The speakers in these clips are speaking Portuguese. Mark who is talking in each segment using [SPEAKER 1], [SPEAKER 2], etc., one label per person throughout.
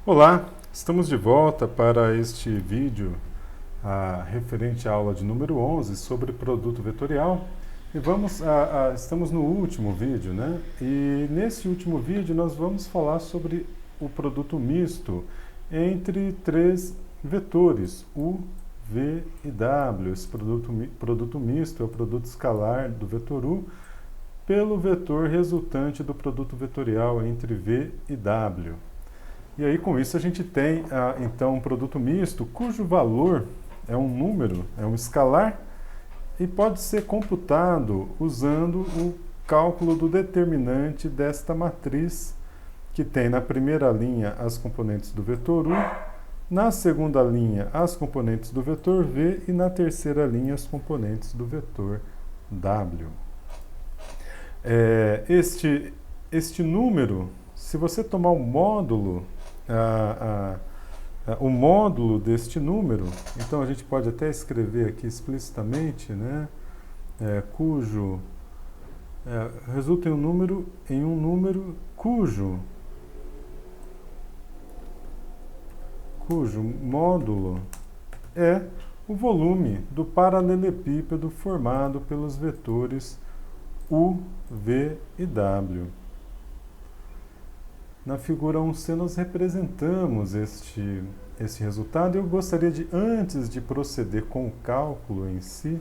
[SPEAKER 1] Olá, estamos de volta para este vídeo referente à aula de número 11 sobre produto vetorial. E estamos no último vídeo, né? E nesse último vídeo nós vamos falar sobre o produto misto entre três vetores, U, V e W. Esse produto misto é o produto escalar do vetor U pelo vetor resultante do produto vetorial entre V e W. E aí, com isso, a gente tem, então, um produto misto cujo valor é um número, é um escalar, e pode ser computado usando o cálculo do determinante desta matriz, que tem na primeira linha as componentes do vetor U, na segunda linha as componentes do vetor V e na terceira linha as componentes do vetor W. Este número, se você tomar o módulo deste número, então a gente pode até escrever aqui explicitamente, né, cujo resulta em um número cujo módulo é o volume do paralelepípedo formado pelos vetores U, V e W. Na figura 1C nós representamos este resultado e eu gostaria de, antes de proceder com o cálculo em si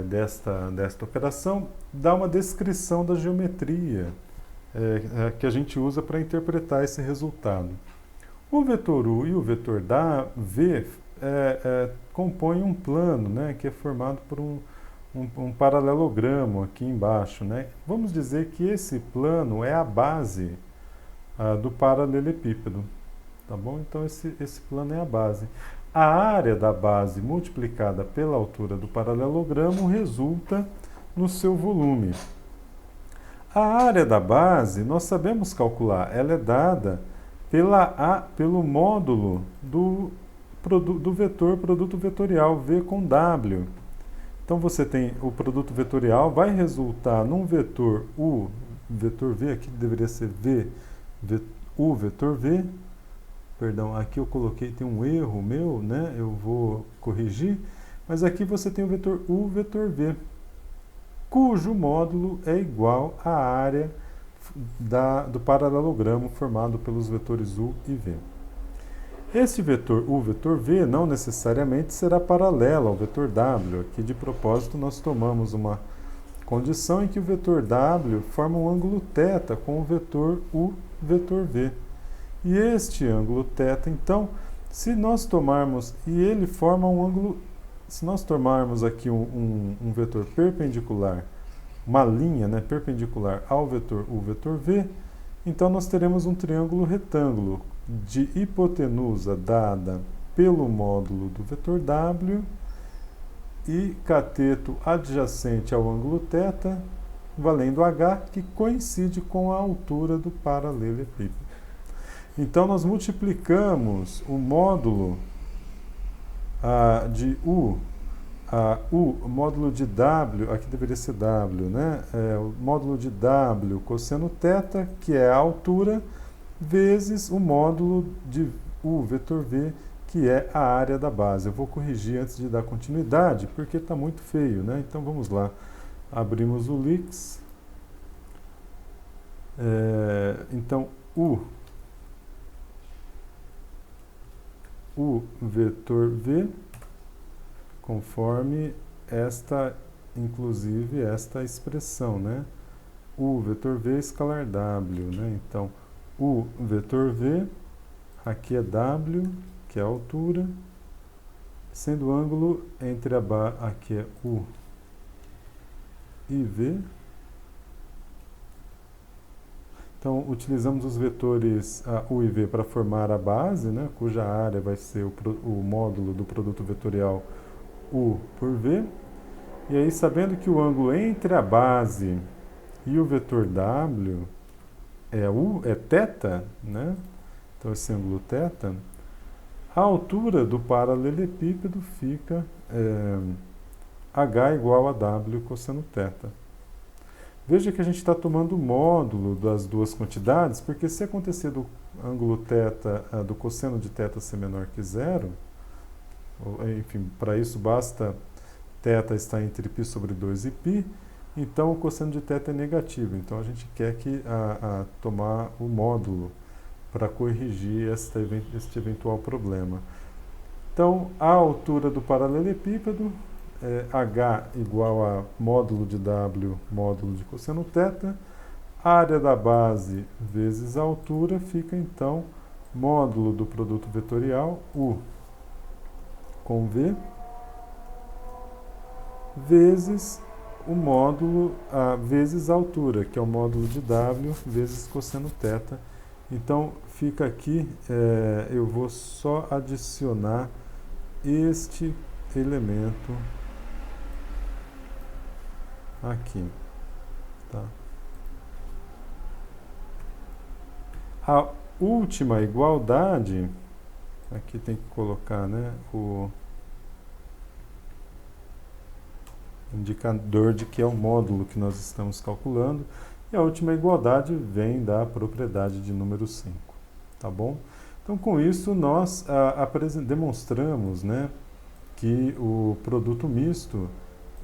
[SPEAKER 1] desta operação, dar uma descrição da geometria que a gente usa para interpretar esse resultado. O vetor U e o vetor V compõem um plano, né, que é formado por um paralelogramo aqui embaixo, né? Vamos dizer que esse plano é a base do paralelepípedo, tá bom? Então esse plano é a base. A área da base multiplicada pela altura do paralelogramo resulta no seu volume. A área da base nós sabemos calcular, ela é dada pelo módulo do vetor produto vetorial V com W. Então você tem o produto vetorial, vai resultar num vetor U, vetor V, aqui deveria ser U vetor V, perdão, aqui eu coloquei, tem um erro meu, né? Eu vou corrigir, mas aqui você tem o vetor U vetor V, cujo módulo é igual à área do paralelogramo formado pelos vetores U e V. Este vetor U vetor V não necessariamente será paralelo ao vetor W. Aqui, de propósito, nós tomamos uma condição em que o vetor W forma um ângulo θ com o vetor U vetor V. E este ângulo θ, então, se nós tomarmos aqui um vetor perpendicular, uma linha, né, perpendicular ao vetor U vetor V, então nós teremos um triângulo retângulo de hipotenusa dada pelo módulo do vetor W e cateto adjacente ao ângulo θ, valendo h, que coincide com a altura do paralelepípedo. Então nós multiplicamos o módulo de U, o módulo de W, aqui deveria ser W, né? O módulo de W cosseno θ, que é a altura, vezes o módulo de U vetor V, que é a área da base. Eu vou corrigir antes de dar continuidade, porque está muito feio, né? Então vamos lá. Abrimos o Lix. Então, U vetor V, conforme inclusive esta expressão, né? U vetor V escalar W, né? Então, U vetor V, aqui é W, que é a altura, sendo o ângulo entre aqui é U e V. Então, utilizamos os vetores U e V para formar a base, né, cuja área vai ser o módulo do produto vetorial U por V. E aí, sabendo que o ângulo entre a base e o vetor W é θ, né? Então, esse ângulo θ, a altura do paralelepípedo fica h igual a W cosseno θ. Veja que a gente está tomando o módulo das duas quantidades, porque se acontecer do ângulo θ, do cosseno de θ ser menor que zero, enfim, para isso basta θ estar entre π sobre 2 e π, então o cosseno de θ é negativo. Então a gente quer que tomar o módulo para corrigir este eventual problema. Então, a altura do paralelepípedo é h igual a módulo de w módulo de cosseno θ. A área da base vezes a altura fica, então, módulo do produto vetorial, U com V, vezes o módulo vezes a altura, que é o módulo de W vezes cosseno θ. Então, fica aqui, eu vou só adicionar este elemento aqui. Tá? A última igualdade, aqui tem que colocar, né, o indicador de que é o módulo que nós estamos calculando, e a última igualdade vem da propriedade de número 5, tá bom? Então, com isso, nós demonstramos, né, que o produto misto,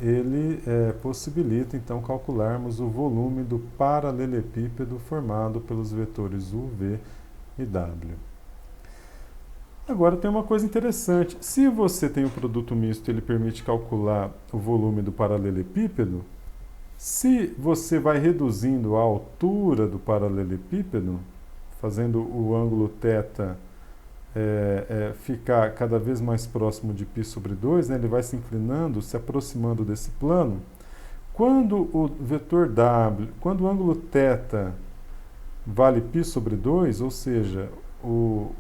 [SPEAKER 1] ele possibilita, então, calcularmos o volume do paralelepípedo formado pelos vetores U, V e W. Agora tem uma coisa interessante. Se você tem um produto misto, ele permite calcular o volume do paralelepípedo. Se você vai reduzindo a altura do paralelepípedo, fazendo o ângulo θ ficar cada vez mais próximo de π sobre 2, né, ele vai se inclinando, se aproximando desse plano. Quando o vetor W, quando o ângulo θ vale π sobre 2, ou seja, o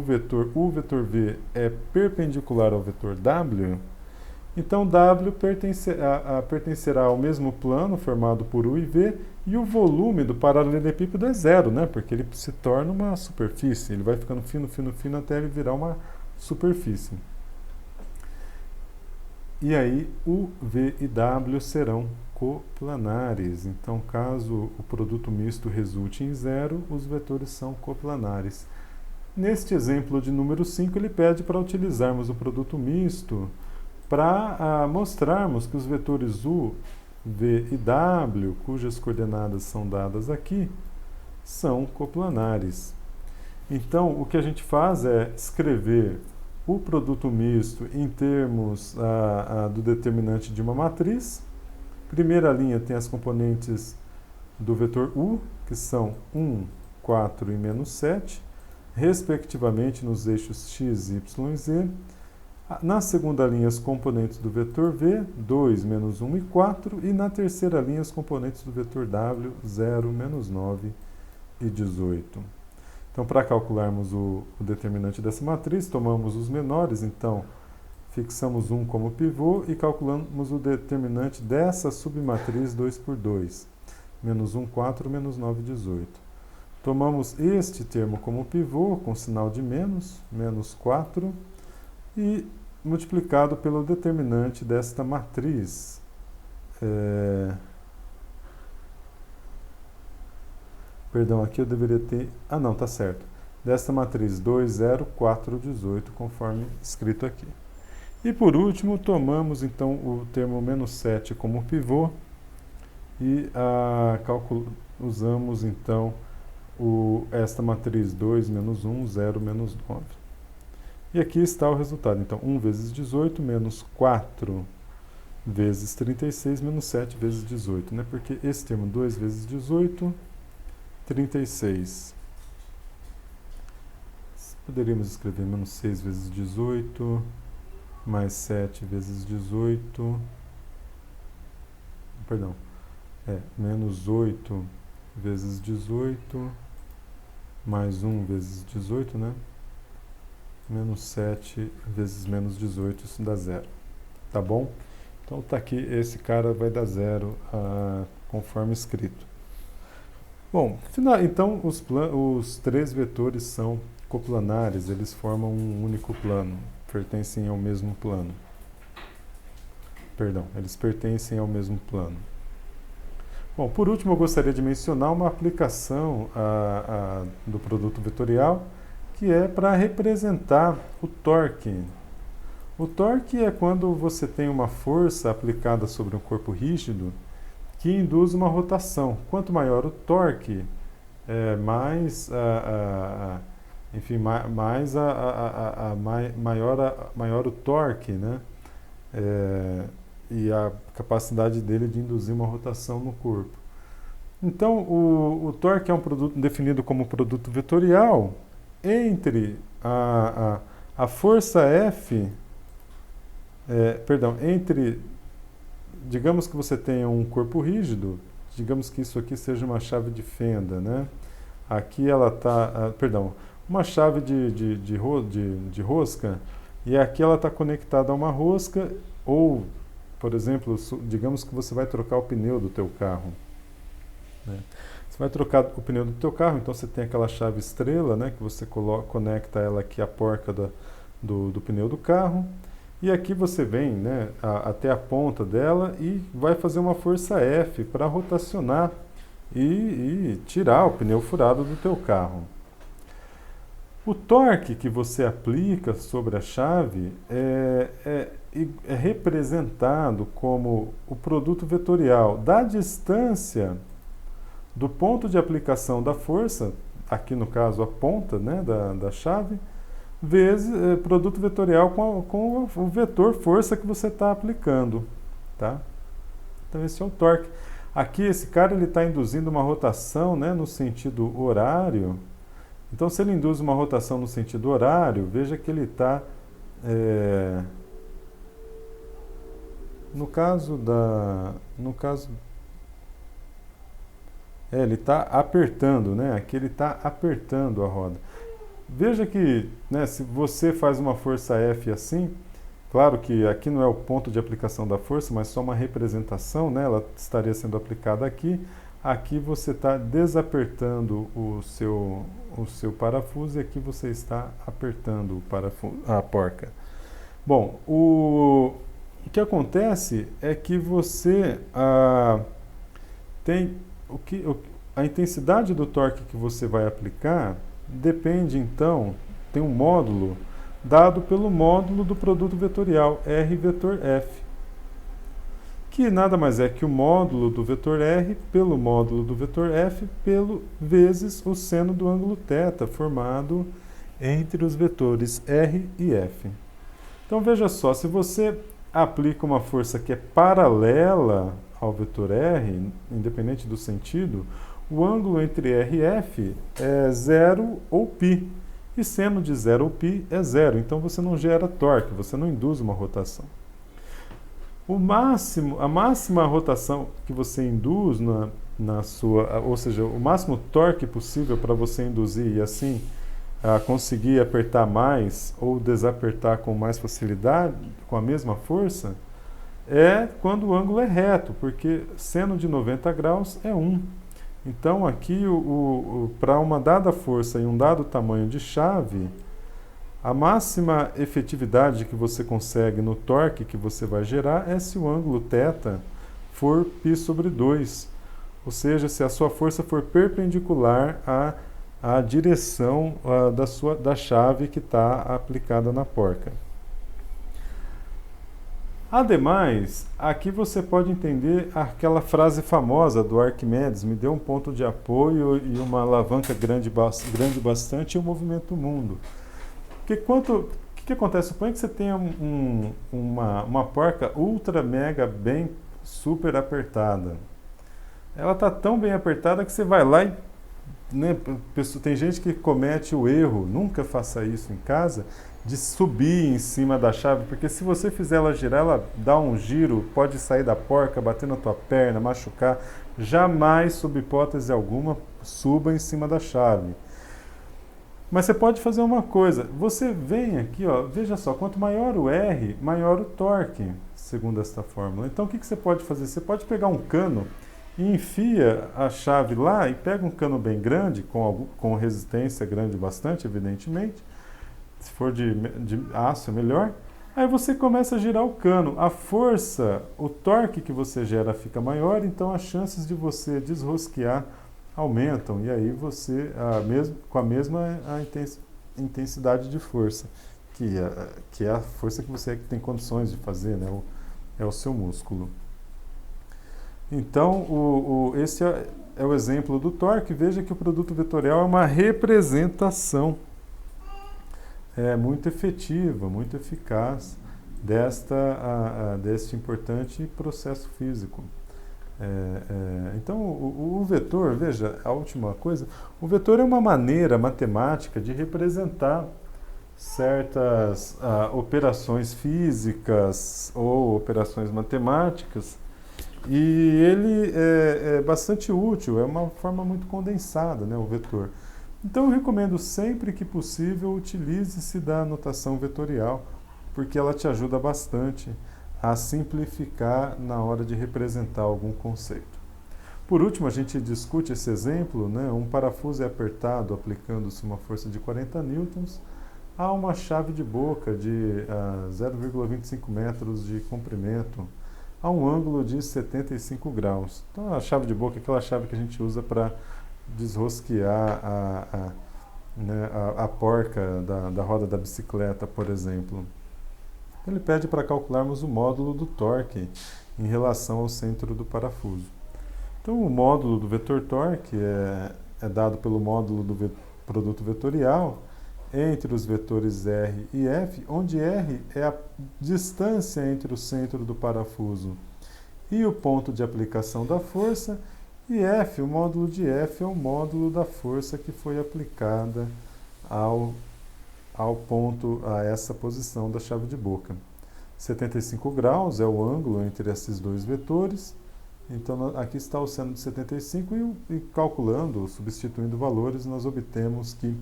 [SPEAKER 1] vetor U, vetor V é perpendicular ao vetor W, então W pertencerá ao mesmo plano formado por U e V, e o volume do paralelepípedo é zero, né? Porque ele se torna uma superfície, ele vai ficando fino, fino, fino até ele virar uma superfície. E aí U, V e W serão coplanares. Então, caso o produto misto resulte em zero, os vetores são coplanares. Neste exemplo de número 5, ele pede para utilizarmos o produto misto para mostrarmos que os vetores U, V e W, cujas coordenadas são dadas aqui, são coplanares. Então, o que a gente faz é escrever o produto misto em termos do determinante de uma matriz. Primeira linha tem as componentes do vetor U, que são 1, 4 e menos 7, respectivamente nos eixos x, y e z. Na segunda linha, as componentes do vetor V, 2, menos 1 e 4. E na terceira linha, as componentes do vetor W, 0, menos 9 e 18. Então, para calcularmos o determinante dessa matriz, tomamos os menores. Então, fixamos 1 como pivô e calculamos o determinante dessa submatriz 2 por 2. Menos 1, 4, menos 9, 18. Tomamos este termo como pivô, com sinal de menos, menos 4, e multiplicado pelo determinante desta matriz. Perdão, aqui eu deveria ter... Ah, não, tá certo. Desta matriz 2, 0, 4, 18, conforme escrito aqui. E por último, tomamos então o termo menos 7 como pivô e usamos então esta matriz 2, menos 1, 0, menos 9. E aqui está o resultado. Então, 1 vezes 18 menos 4 vezes 36 menos 7 vezes 18. Né? Porque esse termo 2 vezes 18, 36. Poderíamos escrever menos 6 vezes 18, mais 7 vezes 18. Perdão. Menos 8 vezes 18, mais 1 vezes 18, né? Menos 7 vezes menos 18, isso dá 0. Tá bom? Então tá aqui, esse cara vai dar 0 conforme escrito. Bom, então os três vetores são coplanares, eles formam um único plano, pertencem ao mesmo plano. Perdão, eles pertencem ao mesmo plano. Bom, por último, eu gostaria de mencionar uma aplicação do produto vetorial, que é para representar o torque. O torque é quando você tem uma força aplicada sobre um corpo rígido que induz uma rotação. Quanto maior o torque, mais, enfim, maior o torque, né? E a capacidade dele de induzir uma rotação no corpo. Então, o torque é um produto definido como produto vetorial entre a força F, entre, digamos que você tenha um corpo rígido, digamos que isso aqui seja uma chave de fenda, né? Aqui ela está, uma chave de rosca, e aqui ela está conectada a uma rosca, ou, por exemplo, digamos que você vai trocar o pneu do teu carro, né? Você vai trocar o pneu do teu carro, então você tem aquela chave estrela, né, que você conecta ela aqui à porca do pneu do carro, e aqui você vem, né, até a ponta dela e vai fazer uma força F para rotacionar e tirar o pneu furado do teu carro. O torque que você aplica sobre a chave é representado como o produto vetorial da distância do ponto de aplicação da força, aqui no caso a ponta, né, da chave, vezes produto vetorial com o vetor força que você está aplicando. Tá? Então esse é o torque. Aqui esse cara está induzindo uma rotação, né, no sentido horário. Então se ele induz uma rotação no sentido horário, veja que ele está... ele está apertando, né? Aqui ele está apertando a roda. Veja que, né, se você faz uma força F assim, claro que aqui não é o ponto de aplicação da força, mas só uma representação, né? Ela estaria sendo aplicada aqui. Aqui você está desapertando o seu parafuso e aqui você está apertando a porca. Bom, o que acontece é que você tem... a intensidade do torque que você vai aplicar depende, então, tem um módulo dado pelo módulo do produto vetorial, R vetor F, que nada mais é que o módulo do vetor R pelo módulo do vetor F vezes o seno do ângulo θ formado entre os vetores R e F. Então veja só, se você aplica uma força que é paralela ao vetor R, independente do sentido, o ângulo entre R e F é 0 ou π. E seno de 0 ou π é 0. Então você não gera torque, você não induz uma rotação. A máxima rotação que você induz ou seja, o máximo torque possível para você induzir e assim conseguir apertar mais ou desapertar com mais facilidade, com a mesma força, é quando o ângulo é reto, porque seno de 90 graus é 1. Então aqui, para uma dada força e um dado tamanho de chave, a máxima efetividade que você consegue no torque que você vai gerar é se o ângulo θ for π sobre 2. Ou seja, se a sua força for perpendicular à direção da chave que está aplicada na porca. Ademais, aqui você pode entender aquela frase famosa do Arquimedes: me dê um ponto de apoio e uma alavanca grande bastante e eu movimento o mundo. Porque o que acontece? Suponha que você tenha uma porca ultra mega bem super apertada. Ela está tão bem apertada que você vai lá e... né, tem gente que comete o erro, nunca faça isso em casa, de subir em cima da chave, porque se você fizer ela girar, ela dá um giro, pode sair da porca, bater na tua perna, machucar. Jamais, sob hipótese alguma, suba em cima da chave. Mas você pode fazer uma coisa, você vem aqui, ó, veja só, quanto maior o R, maior o torque, segundo esta fórmula. Então o que você pode fazer? Você pode pegar um cano e enfia a chave lá e pega um cano bem grande, com resistência grande bastante, evidentemente. Se for de aço é melhor. Aí você começa a girar o cano. A força, o torque que você gera fica maior, então as chances de você desrosquear aumentam. E aí você, com a mesma intensidade de força, que é a força que você tem condições de fazer, né? É o seu músculo. Então, esse é o exemplo do torque. Veja que o produto vetorial é uma representação muito efetiva, muito eficaz deste importante processo físico. Então, o vetor, veja, a última coisa, o vetor é uma maneira matemática de representar certas operações físicas ou operações matemáticas, e ele é bastante útil, é uma forma muito condensada, né, o vetor. Então eu recomendo sempre que possível utilize-se da notação vetorial, porque ela te ajuda bastante a simplificar na hora de representar algum conceito. Por último, a gente discute esse exemplo, né? Um parafuso é apertado aplicando-se uma força de 40 newtons a uma chave de boca de 0,25 metros de comprimento a um ângulo de 75 graus. Então a chave de boca é aquela chave que a gente usa para desrosquear a porca da roda da bicicleta, por exemplo. Ele pede para calcularmos o módulo do torque em relação ao centro do parafuso. Então, o módulo do vetor torque é dado pelo módulo do produto vetorial entre os vetores R e F, onde R é a distância entre o centro do parafuso e o ponto de aplicação da força, e F, o módulo de F é o módulo da força que foi aplicada ao ponto, a essa posição da chave de boca. 75 graus é o ângulo entre esses dois vetores. Então aqui está o seno de 75 e calculando, substituindo valores, nós obtemos que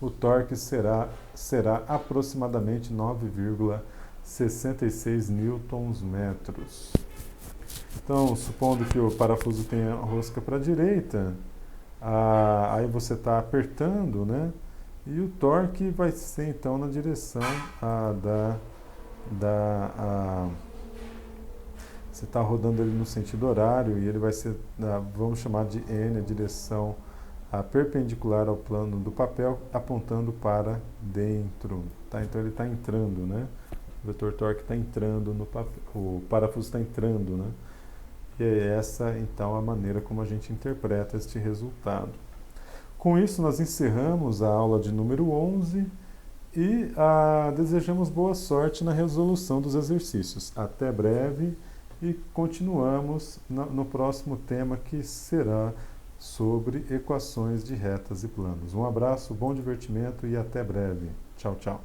[SPEAKER 1] o torque será aproximadamente 9,66 newtons-metros. Então, supondo que o parafuso tenha rosca para a direita, aí você está apertando, né? E o torque vai ser então na direção você está rodando ele no sentido horário e ele vai ser, vamos chamar de N, a direção perpendicular ao plano do papel, apontando para dentro. Tá? Então ele está entrando, né? O vetor torque está entrando no papel, o parafuso está entrando, né? E é essa então a maneira como a gente interpreta este resultado. Com isso nós encerramos a aula de número 11 e desejamos boa sorte na resolução dos exercícios. Até breve e continuamos no próximo tema, que será sobre equações de retas e planos. Um abraço, bom divertimento e até breve. Tchau, tchau.